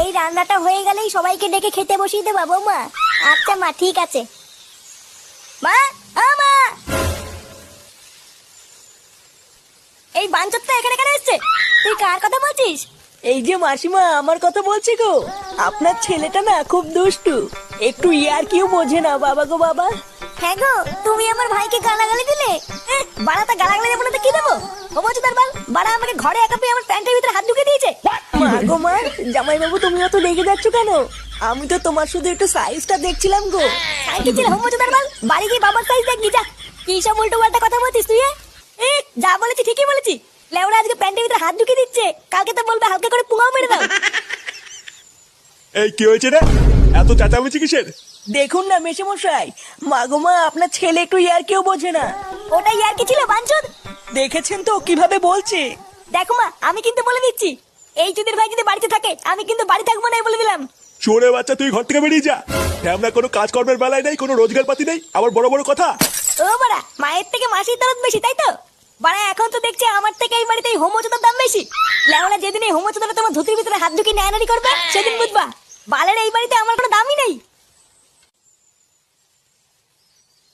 এই রান্নাটা হয়ে গেলেই সবাইকে ডেকে খেতে বসিয়ে দেবা বৌমা। আচ্ছা মা, ঠিক আছে। মা, ও মা, এই বাঞ্চতটা এখানে কেন এসছে? তুই কার কথা বলছিস? এই যে মাসিমা, আমার কথা বলছি গো। আপনার ছেলেটা না খুব দুষ্টু, একটু ইয়ার কিউ বোঝে না বাবা গো বাবা। হ্যাঁ গো, তুমি আমার ভাইকে গালাগালি দিলে। বাড়াটা গালাগালি দেবো না তো কি দেবো? ও বলছো তার বাল, বাড়া আমাকে ঘরে একা পেয়ে আমার প্যান্টের ভিতরে হাত ঢুকে দিয়েছে। মা গো মা, জামাই বাবু তুমি অত রেগে যাচ্ছ কেন? আমি তো তোমার শুধু একটু সাইজটা দেখছিলাম গো। সাইকেল ছিল হোম তার বাল, বাড়ি গিয়ে বাবার সাইজ দেখবি যা। কি সব উল্টো পাল্টা কথা বলছিস তুই? যা বলেছি ঠিকই বলেছি। লেওরা আজকে প্যান্টের ভিতরে হাত ঢুকে দিচ্ছে, কালকে তো বলবে হালকা করে পুঙাও মেরে দাও। এই কি হয়েছে রে? এত চেঁচামেচি কিসের? দেখুন না মেশামশাই, মা গো মা, আপনার ছেলে একটু ইয়ার কিউ বোঝে না। ওটাই আর কি ছিল বাঞ্চদ? দেখেছেন তো কিভাবে বলছে। দেখো মা, আমি কিন্তু বলে দিচ্ছি, এই চুদির ভাই যদি বাড়িতে থাকে আমি কিন্তু বাড়ি থাকবো না, বলে দিলাম। চোরে বাচ্চা, তুই ঘর থেকে বেরিয়ে যা। আমরা কোনো কাজকর্মের বেলায় নেই, কোনো রোজগার পাতি নেই, আবার বড় বড় কথা। ও বাড়া, মায়ের থেকে মাসির দরদ বেশি, তাই তো? বাড়া এখন তো দেখছি আমার থেকে এই বাড়িতে এই হোমোচোদার দাম বেশি। লেওলা যেদিন এই হোমোচোদাটা তোমার ধুতির ভিতরে হাত ঢুকিয়ে নেয়ানারি করবে সেদিন বুঝবা বালের এই বাড়িতে আমার কোনো দামই নেই।